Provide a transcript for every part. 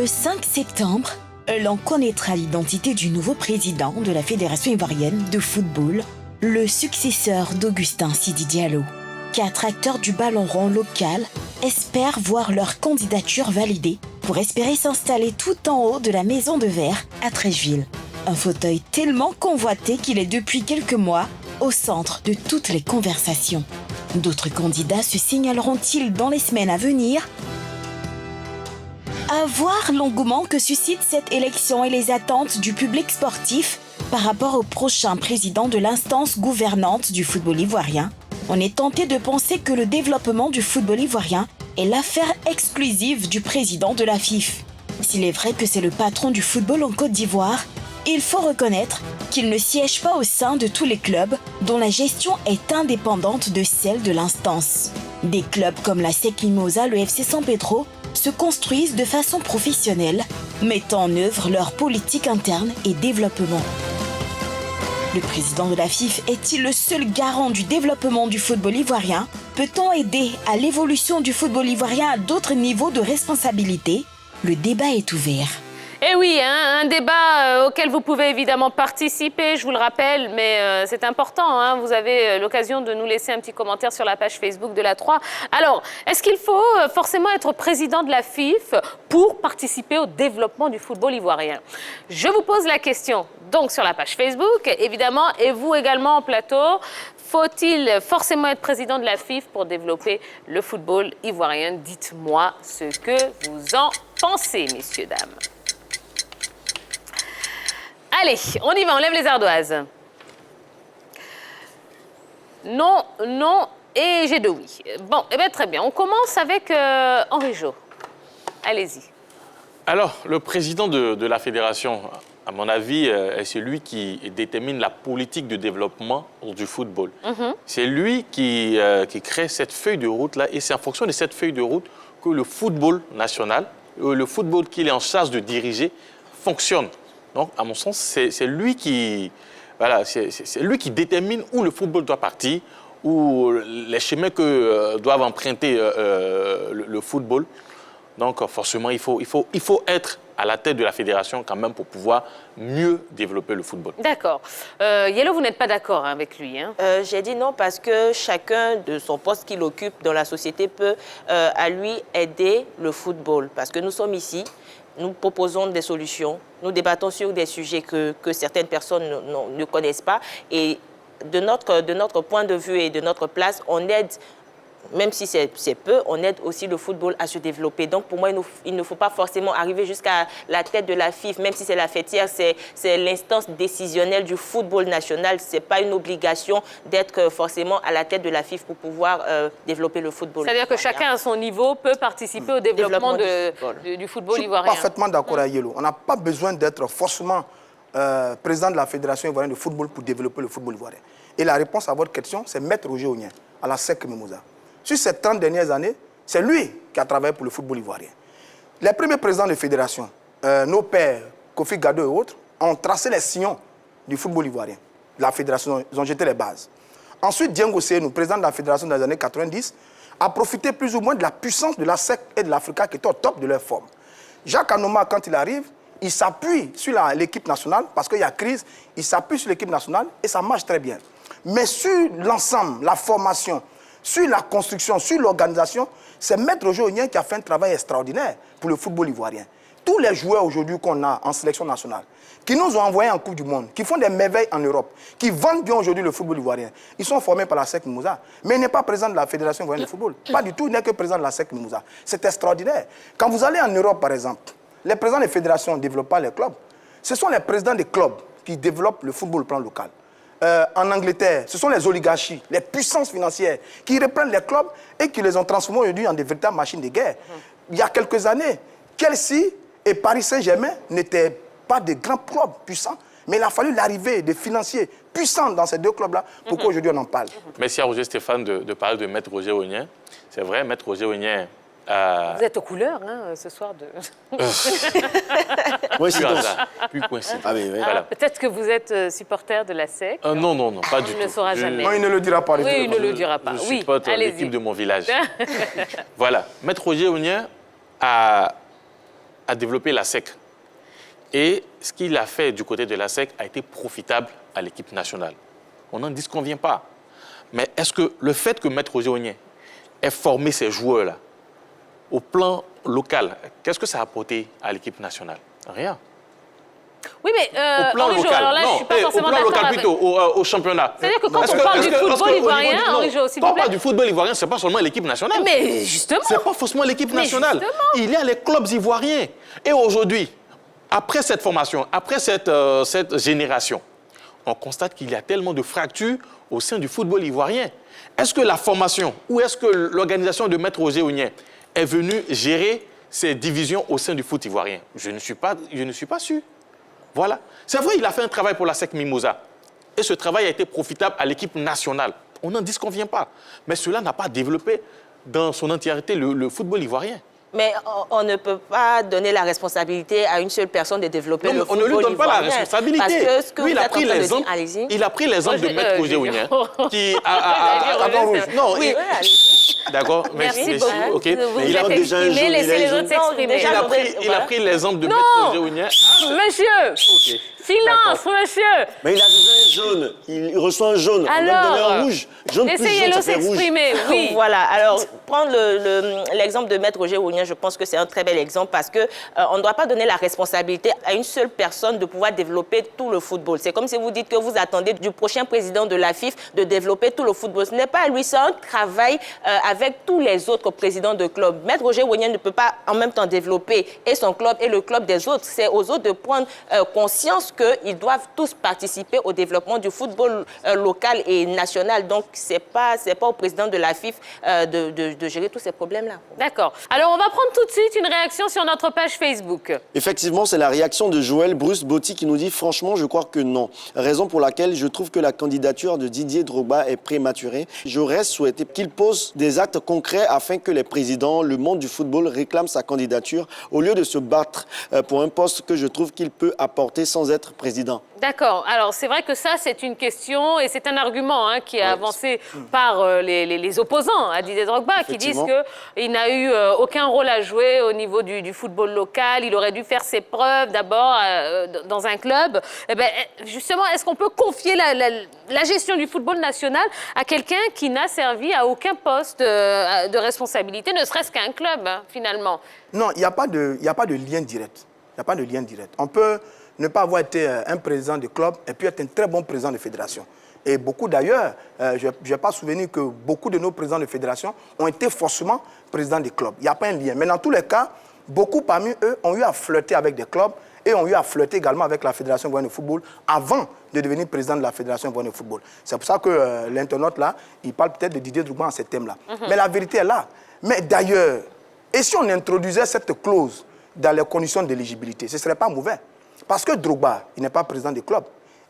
Le 5 septembre, l'on connaîtra l'identité du nouveau président de la Fédération ivoirienne de football, le successeur d'Augustin Sidi Diallo. 4 acteurs du ballon rond local espèrent voir leur candidature validée pour espérer s'installer tout en haut de la Maison de Verre à Treichville. Un fauteuil tellement convoité qu'il est depuis quelques mois au centre de toutes les conversations. D'autres candidats se signaleront-ils dans les semaines à venir? À voir l'engouement que suscite cette élection et les attentes du public sportif par rapport au prochain président de l'instance gouvernante du football ivoirien. On est tenté de penser que le développement du football ivoirien est l'affaire exclusive du président de la FIF. S'il est vrai que c'est le patron du football en Côte d'Ivoire, il faut reconnaître qu'il ne siège pas au sein de tous les clubs dont la gestion est indépendante de celle de l'instance. Des clubs comme la SEC Mimosa, le FC San Pedro, se construisent de façon professionnelle, mettant en œuvre leur politique interne et développement. Le président de la FIF est-il le seul garant du développement du football ivoirien? Peut-on aider à l'évolution du football ivoirien à d'autres niveaux de responsabilité? Le débat est ouvert. Eh oui, hein, un débat auquel vous pouvez évidemment participer, je vous le rappelle, mais c'est important. Hein, vous avez l'occasion de nous laisser un petit commentaire sur la page Facebook de la 3. Alors, est-ce qu'il faut forcément être président de la FIF pour participer au développement du football ivoirien? Je vous pose la question donc sur la page Facebook, évidemment, et vous également en plateau. Faut-il forcément être président de la FIF pour développer le football ivoirien? Dites-moi ce que vous en pensez, messieurs, dames. Allez, on y va, on lève les ardoises. Non, non et j'ai 2 oui. Bon, eh bien très bien. On commence avec Henri Jo. Allez-y. Alors, le président de la fédération, à mon avis, est celui qui détermine la politique de développement du football. C'est lui qui crée cette feuille de route-là, et c'est en fonction de cette feuille de route que le football national, le football qu'il est en charge de diriger, fonctionne. Donc, à mon sens, c'est lui qui détermine où le football doit partir, où les chemins que doivent emprunter le football. Donc, forcément, il faut être à la tête de la fédération quand même pour pouvoir mieux développer le football. D'accord. Yellow, vous n'êtes pas d'accord avec lui, hein? J'ai dit non parce que chacun de son poste qu'il occupe dans la société peut à lui aider le football. Parce que nous sommes ici. Nous proposons des solutions, nous débattons sur des sujets que certaines personnes ne connaissent pas. Et de notre point de vue et de notre place, on aide, même si c'est peu, on aide aussi le football à se développer. Donc pour moi, il ne faut pas forcément arriver jusqu'à la tête de la FIF, même si c'est la fêtière, c'est l'instance décisionnelle du football national. Ce n'est pas une obligation d'être forcément à la tête de la FIF pour pouvoir développer le football. C'est-à-dire que chacun à son niveau peut participer au développement du football ivoirien. Je suis parfaitement d'accord avec Yellow. On n'a pas besoin d'être forcément président de la Fédération ivoirienne de football pour développer le football ivoirien. Et la réponse à votre question, c'est Maître Roger Ognien, à la SEC Mimosa. Sur ces 30 dernières années, c'est lui qui a travaillé pour le football ivoirien. Les premiers présidents de fédération, nos pères, Kofi Gado et autres, ont tracé les sillons du football ivoirien. La fédération, ils ont jeté les bases. Ensuite, Diengo Seynou, président de la fédération dans les années 90, a profité plus ou moins de la puissance de la SEC et de l'Africa qui étaient au top de leur forme. Jacques Anoma, quand il arrive, il s'appuie sur l'équipe nationale, parce qu'il y a crise, il s'appuie sur l'équipe nationale et ça marche très bien. Mais sur l'ensemble, la formation, sur la construction, sur l'organisation, c'est Maître Roger Ognien qui a fait un travail extraordinaire pour le football ivoirien. Tous les joueurs aujourd'hui qu'on a en sélection nationale, qui nous ont envoyés en Coupe du Monde, qui font des merveilles en Europe, qui vendent bien aujourd'hui le football ivoirien, ils sont formés par la SEC Mimosa. Mais il n'est pas président de la Fédération ivoirienne de football. Pas du tout, il n'est que président de la SEC Mimosa. C'est extraordinaire. Quand vous allez en Europe, par exemple, les présidents des fédérations ne développent pas les clubs. Ce sont les présidents des clubs qui développent le football au plan local. En Angleterre, ce sont les oligarchies, les puissances financières qui reprennent les clubs et qui les ont transformés aujourd'hui en des véritables machines de guerre. Il y a quelques années, Chelsea et Paris Saint-Germain n'étaient pas de grands clubs puissants, mais il a fallu l'arrivée de financiers puissants dans ces 2 clubs-là pour qu'aujourd'hui on en parle. Merci à Roger Stéphane de parler de Maître Roger Ognien. C'est vrai, Maître Roger Ognien... Vous êtes aux couleurs, hein, ce soir de... Plus coïncidence. Ah, oui, oui. Voilà. Peut-être que vous êtes supporter de la SEC. Non, non, non, pas du tout. On ne le saura jamais. Non, il ne le dira pas. Oui, il ne le dira pas. Je supporte l'équipe de mon village. Voilà. Maître Roger Ognien a développé la SEC. Et ce qu'il a fait du côté de la SEC a été profitable à l'équipe nationale. On n'en disconvient pas. Mais est-ce que le fait que Maître Roger Augnin ait formé ces joueurs-là au plan local, qu'est-ce que ça a apporté à l'équipe nationale? Rien. Oui, mais au plan Henri Jo, local. alors là, Non, je suis pas forcément au plan local d'accord plutôt, au championnat. C'est-à-dire que quand on parle du football ivoirien, Henri Jo, s'il quand vous on plaît. parle du football ivoirien, c'est pas seulement l'équipe nationale. Mais justement. C'est pas forcément l'équipe Mais nationale. justement. Il y a les clubs ivoiriens. Et aujourd'hui, après cette formation, après cette génération, on constate qu'il y a tellement de fractures au sein du football ivoirien. Est-ce que la formation ou est-ce que l'organisation de Maître Roger Augnin est venue gérer ces divisions au sein du foot ivoirien? Je ne suis pas sûr. Voilà. C'est vrai, il a fait un travail pour la SEC Mimosa. Et ce travail a été profitable à l'équipe nationale. On n'en disconvient pas. Mais cela n'a pas développé dans son entièreté le football ivoirien. Mais on ne peut pas donner la responsabilité à une seule personne de développer le football ivoirien. On ne lui donne pas la ivoirien. responsabilité. Parce que ce que lui, vous êtes en train de dire, il a pris l'exemple de Maître Roger Augnin qui Non, oui. D'accord. Merci beaucoup. beaucoup. Okay. Vous Il a êtes exprimé, laissez les autres s'exprimer. Il a pris l'exemple de Maître Roger Augnin. Monsieur, silence, monsieur. Mais il a déjà un jaune. Il reçoit un jaune. On doit donner un rouge. Jaune plus jaune, Essayez-le ça fait rouge. s'exprimer, oui. Voilà, alors prendre l'exemple de Maître Roger Augnin, je pense que c'est un très bel exemple parce que on ne doit pas donner la responsabilité à une seule personne de pouvoir développer tout le football. C'est comme si vous dites que vous attendez du prochain président de la FIF de développer tout le football. Ce n'est pas à lui, c'est un travail avec tous les autres présidents de clubs. Maître Roger Augnin ne peut pas en même temps développer et son club et le club des autres. C'est aux autres de prendre conscience qu'ils doivent tous participer au développement du football local et national. Donc, c'est pas au président de la FIF de gérer tous ces problèmes-là. D'accord. Alors, on va prendre tout de suite une réaction sur notre page Facebook. Effectivement, c'est la réaction de Joël Bruce Botti qui nous dit « Franchement, je crois que non. Raison pour laquelle je trouve que la candidature de Didier Drogba est prématurée. J'aurais souhaité qu'il pose des actes concrets afin que les présidents, le monde du football réclament sa candidature au lieu de se battre pour un poste que je trouve qu'il peut apporter sans être président. » D'accord. Alors, c'est vrai que ça, c'est une question et c'est un argument qui est avancé par les opposants à Didier Drogba qui disent qu'il n'a eu aucun rôle à jouer au niveau du football local. Il aurait dû faire ses preuves d'abord dans un club. Eh bien, justement, est-ce qu'on peut confier la gestion du football national à quelqu'un qui n'a servi à aucun poste de responsabilité, ne serait-ce qu'à un club, finalement? Non, il n'y a pas de lien direct. Il n'y a pas de lien direct. On peut ne pas avoir été un président de club et puis être un très bon président de fédération. Et beaucoup d'ailleurs, je n'ai pas souvenir que beaucoup de nos présidents de fédération ont été forcément présidents de clubs. Il n'y a pas un lien. Mais dans tous les cas, beaucoup parmi eux ont eu à flirter avec des clubs et ont eu à flirter également avec la Fédération ivoirienne de football avant de devenir président de la Fédération ivoirienne de football. C'est pour ça que l'internaute là, il parle peut-être de Didier Drogba en ces thèmes-là. Mais la vérité est là. Mais d'ailleurs, et si on introduisait cette clause dans les conditions d'éligibilité, ce ne serait pas mauvais. Parce que Drogba, il n'est pas président du club.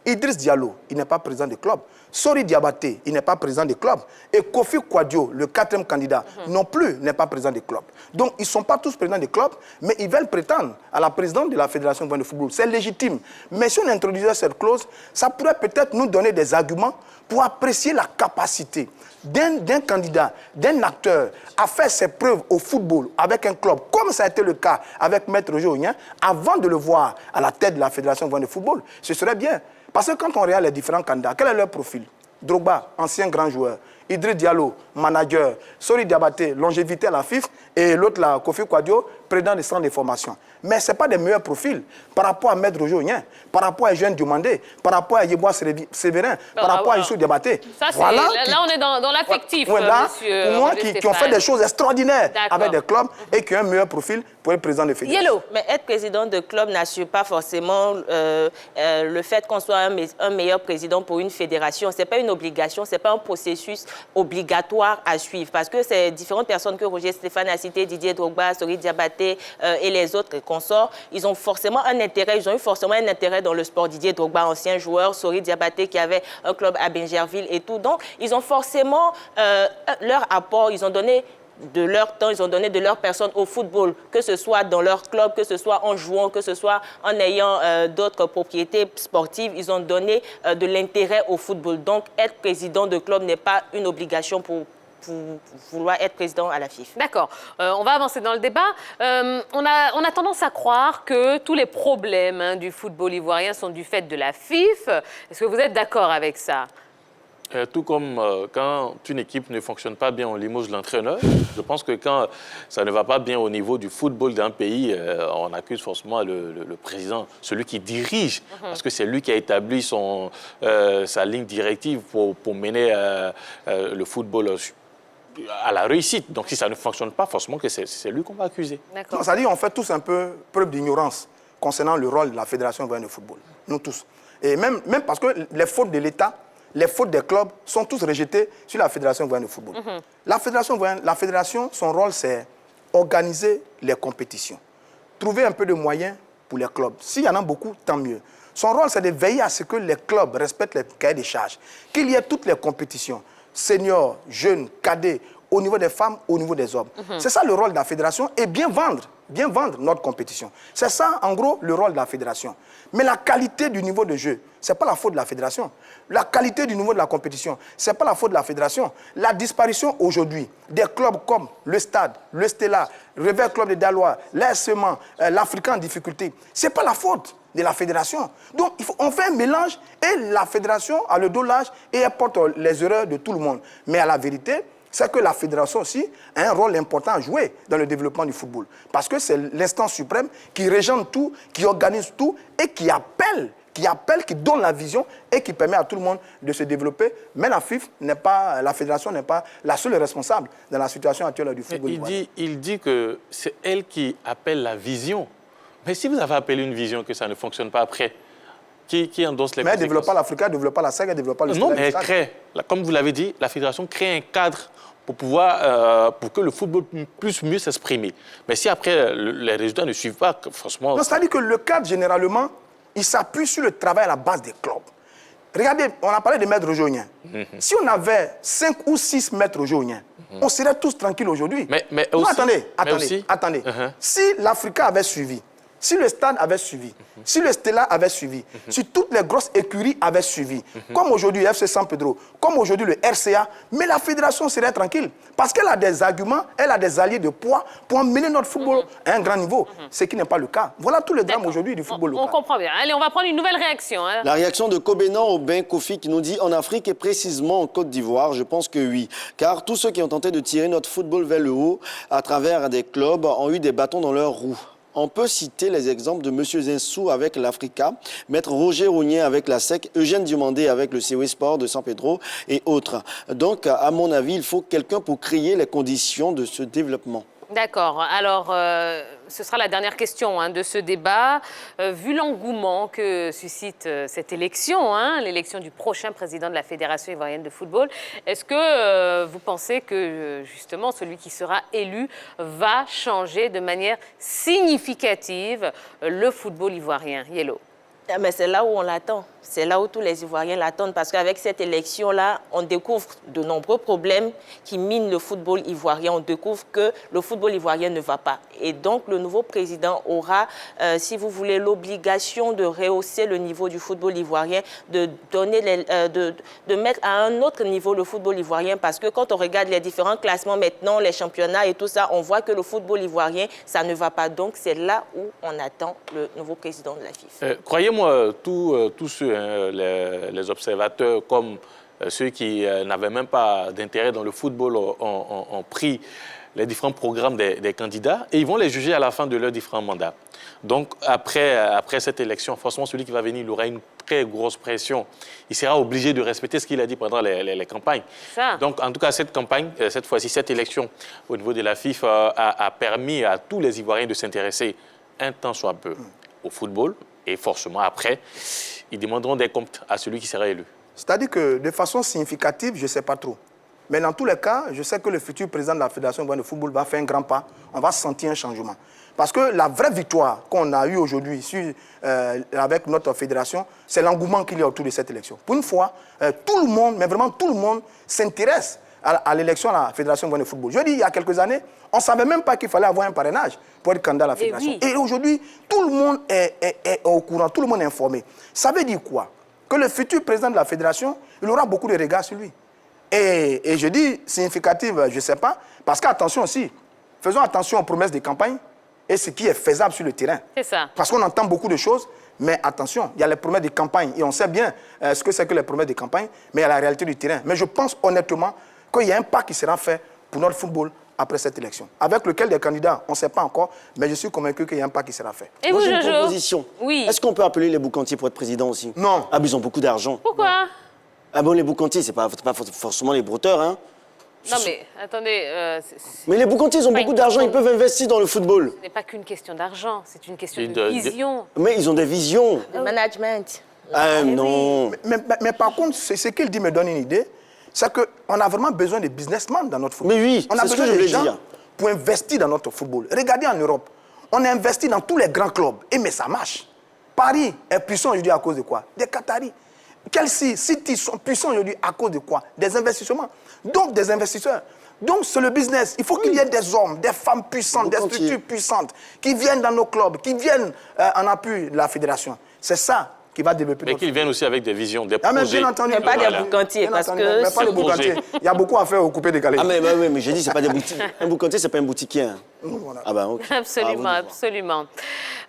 Idriss Diallo, il n'est pas président du club. Sori Diabaté, il n'est pas président du club. Et Kofi Kouadio, le 4e candidat, non plus n'est pas président du club. Donc, ils ne sont pas tous présidents du club, mais ils veulent prétendre à la présidence de la Fédération ivoirienne de football. C'est légitime. Mais si on introduisait cette clause, ça pourrait peut-être nous donner des arguments pour apprécier la capacité d'un candidat, d'un acteur à faire ses preuves au football avec un club, comme ça a été le cas avec Maître Roger Augnin, avant de le voir à la tête de la Fédération ivoirienne de football. Ce serait bien. Parce que quand on regarde les différents candidats, quel est leur profil? Drogba, ancien grand joueur. Idriss Diallo, manager. Sori Diabaté, longévité à la FIF. Et l'autre, là, Kofi Kouadio, président des centres de formation. Mais ce n'est pas des meilleurs profils par rapport à Maître Roger Augnin, par rapport à Eugène Diomandé, par rapport à Yeboah Sévérin, par rapport à Issou Diabaté. Ça, voilà, là, on est dans l'affectif, voilà, monsieur. Pour moi, qui ont fait des choses extraordinaires avec des clubs et qui ont un meilleur profil pour être président de fédération. Yellow. Mais être président de club n'assure pas forcément le fait qu'on soit un meilleur président pour une fédération. Ce n'est pas une obligation, ce n'est pas un processus obligatoire à suivre. Parce que ces différentes personnes que Roger Stéphane a citées, Didier Drogba, Sori Diabaté et les autres consorts, ils ont forcément un intérêt, ils ont eu forcément un intérêt dans le sport. Didier Drogba, ancien joueur, Sori Diabaté qui avait un club à Bingerville et tout. Donc, ils ont forcément leur apport, ils ont donné de leur temps, ils ont donné de leur personne au football, que ce soit dans leur club, que ce soit en jouant, que ce soit en ayant d'autres propriétés sportives, ils ont donné de l'intérêt au football. Donc, être président de club n'est pas une obligation pour pour vouloir être président à la FIFA. D'accord. On va avancer dans le débat. On a tendance à croire que tous les problèmes du football ivoirien sont du fait de la FIFA. Est-ce que vous êtes d'accord avec ça? Tout comme quand une équipe ne fonctionne pas bien, on limoge l'entraîneur. Je pense que quand ça ne va pas bien au niveau du football d'un pays, on accuse forcément le président, celui qui dirige, parce que c'est lui qui a établi sa ligne directive pour mener le football à la réussite. Donc si ça ne fonctionne pas, forcément que c'est lui qu'on va accuser. Non, c'est-à-dire qu'on fait tous un peu preuve d'ignorance concernant le rôle de la Fédération ivoirienne de football. Nous tous. Et même parce que les fautes de l'État, les fautes des clubs sont tous rejetées sur la Fédération ivoirienne de football. La fédération, son rôle, c'est organiser les compétitions. Trouver un peu de moyens pour les clubs. S'il y en a beaucoup, tant mieux. Son rôle, c'est de veiller à ce que les clubs respectent les cahiers des charges. Qu'il y ait toutes les compétitions, seniors, jeunes, cadets, au niveau des femmes, au niveau des hommes. C'est ça le rôle de la fédération et bien vendre notre compétition. C'est ça, en gros, le rôle de la fédération. Mais la qualité du niveau de jeu, ce n'est pas la faute de la fédération. La qualité du niveau de la compétition, ce n'est pas la faute de la fédération. La disparition aujourd'hui des clubs comme le Stade, le Stella, le Réveil Club de Dalois, l'ASEMAN, l'Africain en difficulté, ce n'est pas la faute de la fédération. Donc, on fait un mélange et la fédération a le dos large et elle porte les erreurs de tout le monde. Mais à la vérité, c'est que la fédération aussi a un rôle important à jouer dans le développement du football. Parce que c'est l'instance suprême qui régente tout, qui organise tout et qui appelle, qui donne la vision et qui permet à tout le monde de se développer. Mais la fédération n'est pas la seule responsable dans la situation actuelle du football. Il dit que c'est elle qui appelle la vision. Mais si vous avez appelé une vision que ça ne fonctionne pas après, qui endosse les conséquences? Mais elle ne développe pas l'Africa, elle ne développe pas la SEC, elle ne développe pas le Stade. Non, mais elle crée, comme vous l'avez dit, la fédération crée un cadre pour que le football puisse mieux s'exprimer. Mais si après, les résultats ne suivent pas, franchement... Non, c'est-à-dire que le cadre, généralement, il s'appuie sur le travail à la base des clubs. Regardez, on a parlé de maîtres rogéoniens. Si on avait 5 ou 6 maîtres rogéoniens, on serait tous tranquilles aujourd'hui. Mais aussi, attendez. Si l'Africa avait suivi, si le Stade avait suivi, si le Stella avait suivi, si toutes les grosses écuries avaient suivi, comme aujourd'hui FC San Pedro, comme aujourd'hui le RCA, mais la fédération serait tranquille. Parce qu'elle a des arguments, elle a des alliés de poids pour emmener notre football à un grand niveau, ce qui n'est pas le cas. Voilà tout le drame aujourd'hui du football local. On comprend bien. Allez, on va prendre une nouvelle réaction. La réaction de Kobenan Aubin Kofi qui nous dit en Afrique et précisément en Côte d'Ivoire, je pense que oui. Car tous ceux qui ont tenté de tirer notre football vers le haut à travers des clubs ont eu des bâtons dans leurs roues. On peut citer les exemples de M. Zinsou avec l'Africa, Maître Roger Rougnier avec la SEC, Eugène Diomandé avec le COE Sport de San Pedro et autres. Donc, à mon avis, il faut quelqu'un pour créer les conditions de ce développement. D'accord. Alors, ce sera la dernière question de ce débat. Vu l'engouement que suscite cette élection, l'élection du prochain président de la Fédération ivoirienne de football, est-ce que vous pensez que, justement, celui qui sera élu va changer de manière significative le football ivoirien? Yellow. Mais c'est là où on l'attend. C'est là où tous les Ivoiriens l'attendent. Parce qu'avec cette élection-là, on découvre de nombreux problèmes qui minent le football ivoirien. On découvre que le football ivoirien ne va pas. Et donc, le nouveau président aura, si vous voulez, l'obligation de rehausser le niveau du football ivoirien, de mettre à un autre niveau le football ivoirien. Parce que quand on regarde les différents classements maintenant, les championnats et tout ça, on voit que le football ivoirien, ça ne va pas. Donc, c'est là où on attend le nouveau président de la FIFA. Croyez-moi, tous ceux, les observateurs comme ceux qui n'avaient même pas d'intérêt dans le football ont pris les différents programmes des candidats et ils vont les juger à la fin de leurs différents mandats. Donc, après cette élection, forcément, celui qui va venir, il aura une très grosse pression. Il sera obligé de respecter ce qu'il a dit pendant les campagnes. Ça. Donc, en tout cas, cette campagne, cette fois-ci, cette élection au niveau de la FIFA a permis à tous les Ivoiriens de s'intéresser un temps soit peu au football. Et forcément, après, ils demanderont des comptes à celui qui sera élu. C'est-à-dire que de façon significative, je ne sais pas trop. Mais dans tous les cas, je sais que le futur président de la Fédération ivoirienne de football va faire un grand pas. On va sentir un changement. Parce que la vraie victoire qu'on a eue aujourd'hui avec notre fédération, c'est l'engouement qu'il y a autour de cette élection. Pour une fois, tout le monde, mais vraiment tout le monde, s'intéresse à l'élection à la Fédération ivoirienne de football. Je dis, il y a quelques années, on ne savait même pas qu'il fallait avoir un parrainage pour être candidat à la Fédération. Et aujourd'hui, tout le monde est au courant, tout le monde est informé. Ça veut dire quoi? Que le futur président de la Fédération, il aura beaucoup de regards sur lui. Et je dis significative, je ne sais pas, parce qu'attention aussi, faisons attention aux promesses de campagne et ce qui est faisable sur le terrain. C'est ça. Parce qu'on entend beaucoup de choses, mais attention, il y a les promesses de campagne et on sait bien ce que c'est que les promesses de campagne, mais il y a la réalité du terrain. Mais je pense honnêtement qu'il y a un pas qui sera fait pour notre football après cette élection. Avec lequel des candidats, on ne sait pas encore, mais je suis convaincu qu'il y a un pas qui sera fait. Et Moi, vous, j'ai une Jojo? proposition. Oui. Est-ce qu'on peut appeler les Boucantiers pour être président aussi? Non. Ah, mais ils ont beaucoup d'argent. Pourquoi? Ah bon, les Boucantiers, c'est pas forcément les brouteurs, hein. Non, mais attendez, Mais les Boucantiers, ils ont pas beaucoup une d'argent, ils question. peuvent investir dans le football. ce n'est pas qu'une question d'argent, c'est une question Et de vision. Mais ils ont des visions. Le management. Ah non. Mais par contre, ce qu'il dit me donne une idée, c'est qu'on a vraiment besoin de businessmen dans notre football. Mais oui, on a c'est ce que besoin je de voulais gens dire. pour investir dans notre football. Regardez en Europe, on investit dans tous les grands clubs, mais ça marche. Paris est puissant aujourd'hui à cause de quoi? Des Qataris. Chelsea, City sont puissants aujourd'hui à cause de quoi? Des investissements. Donc des investisseurs. Donc c'est le business. Il faut qu'il y ait des hommes, des femmes puissantes, des structures puissantes qui viennent dans nos clubs, qui viennent en appui de la fédération. C'est ça qui va développer Mais notre qu'ils viennent aussi avec des visions, des Ah, mais projets. bien entendu. Mais pas des Voilà. Boucantiers, Bien parce entendu, que mais pas les boucantiers. Il y a beaucoup à faire au coupé décalé. Ah mais j'ai dit, c'est pas des boutiques. Un Boucantier, c'est pas un boutiquier. Hein. Voilà. Ah bah ok. Absolument, Ah, absolument.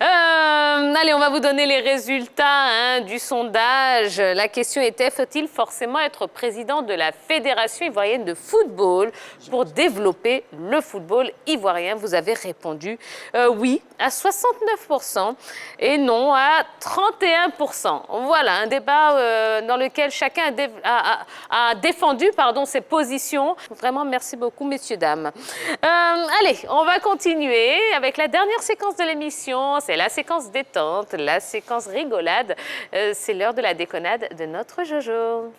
Allez, on va vous donner les résultats du sondage. La question était, faut-il forcément être président de la Fédération ivoirienne de football pour développer le football ivoirien? Vous avez répondu oui à 69% et non à 31%. Voilà, un débat dans lequel chacun a défendu ses positions. Vraiment, merci beaucoup, messieurs, dames. Allez, on va continuer avec la dernière séquence de l'émission. C'est la séquence détente, la séquence rigolade. C'est l'heure de la déconnade de notre Jojo.